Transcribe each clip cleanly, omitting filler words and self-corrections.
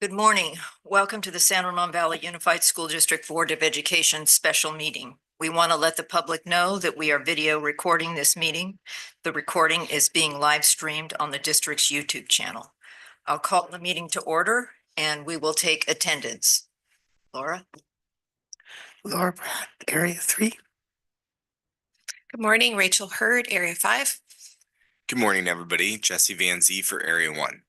Good morning. Welcome to the San Ramon Valley Unified School District Board of Education special meeting. We want to let the public know that we are video recording this meeting. The recording is being live streamed on the district's YouTube channel. I'll call the meeting to order and we will take attendance. Laura? Laura Pratt, Area 3. Good morning, Rachel Hurd, Area 5. Good morning, everybody. Jesse Van Zee for Area 1.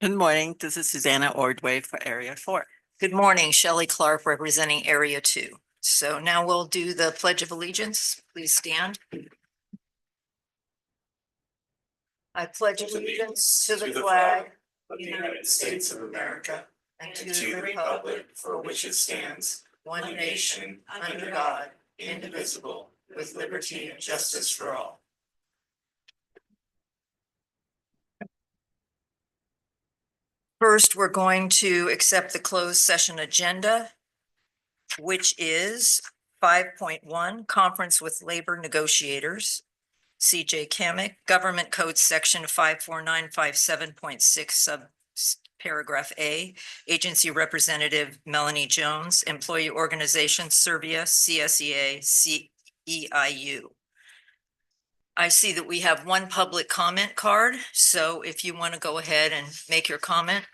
Good morning. This is Susanna Ordway for Area 4. Good morning, Shelley Clark representing Area 2. So now we'll do the Pledge of Allegiance. Please stand. I pledge allegiance to the flag of the United States of America and and to the republic for which it stands, one nation, under God, indivisible, with liberty and justice for all. First, we're going to accept the closed session agenda, which is 5.1, Conference with Labor Negotiators. CJ Kamick, Government Code Section 54957.6 subparagraph A, Agency Representative Melanie Jones, Employee Organization Serbia, CSEA, CEIU. I see that we have one public comment card, so if you want to go ahead and make your comment,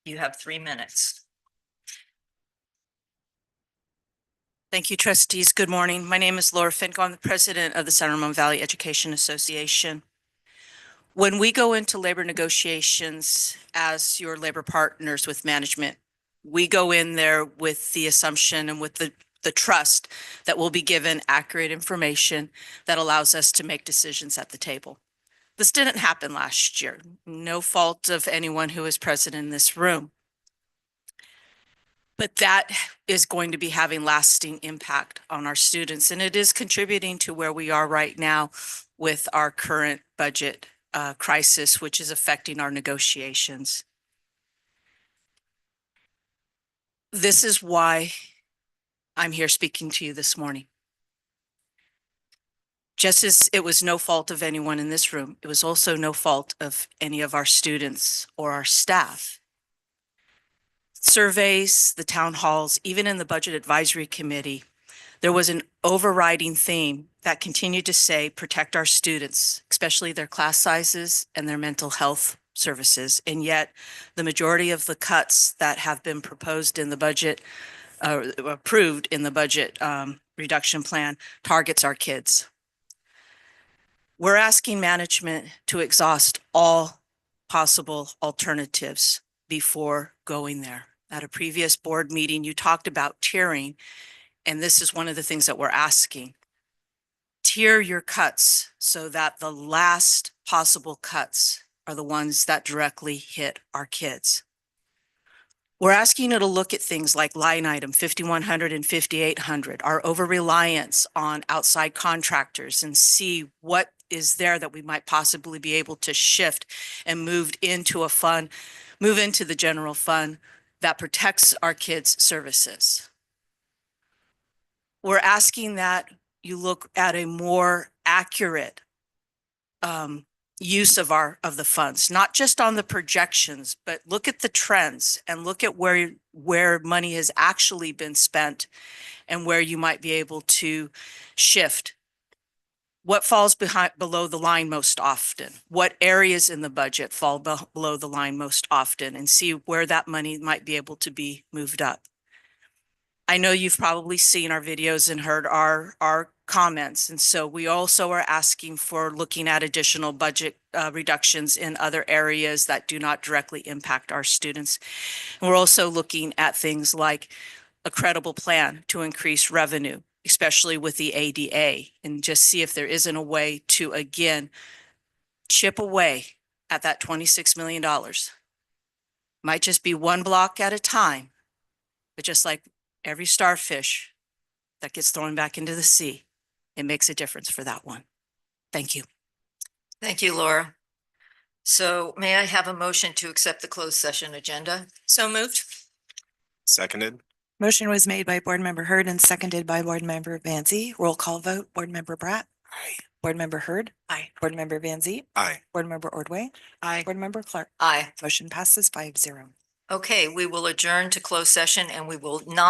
you have 3 minutes. Thank you, trustees. Good morning. My name is Laura Finkel. I'm the president of the San Ramon Valley Education Association. When we go into labor negotiations as your labor partners with management, we go in there with the assumption and with the trust that we'll be given accurate information that allows us to make decisions at the table. This didn't happen last year. No fault of anyone who is present in this room. But that is going to be having lasting impact on our students. And it is contributing to where we are right now with our current budget crisis, which is affecting our negotiations. This is why I'm here speaking to you this morning. Just as it was no fault of anyone in this room, it was also no fault of any of our students or our staff. Surveys, the town halls, even in the Budget Advisory Committee, there was an overriding theme that continued to say, protect our students, especially their class sizes and their mental health services. And yet the majority of the cuts that have been proposed in the budget, approved in the budget reduction plan, targets our kids. We're asking management to exhaust all possible alternatives before going there. At a previous board meeting, you talked about tiering, and this is one of the things that we're asking. Tier your cuts so that the last possible cuts are the ones that directly hit our kids. We're asking you to look at things like line item 5100 and 5800, our over-reliance on outside contractors, and see what is there that we might possibly be able to shift and move into a fund, move into the general fund that protects our kids' services. We're asking that you look at a more accurate use of the funds, not just on the projections, but look at the trends and look at where money has actually been spent and where you might be able to shift. What falls below the line most often? What areas in the budget fall below the line most often, and see where that money might be able to be moved up. I know you've probably seen our videos and heard our comments. And so we also are asking for looking at additional budget reductions in other areas that do not directly impact our students. And we're also looking at things like a credible plan to increase revenue, especially with the ADA, and just see if there isn't a way to, again, chip away at that $26 million. Might just be one block at a time, but just like every starfish that gets thrown back into the sea, it makes a difference for that one. Thank you. Thank you, Laura. So may I have a motion to accept the closed session agenda? So moved. Seconded. Motion was made by Board Member Hurd and seconded by Board Member Van Zee. Roll call vote. Board Member Pratt. Aye. Board Member Hurd. Aye. Board Member Van Zee. Aye. Board Member Ordway. Aye. Board Member Clark. Aye. Motion passes 5-0. Okay, we will adjourn to closed session and we will not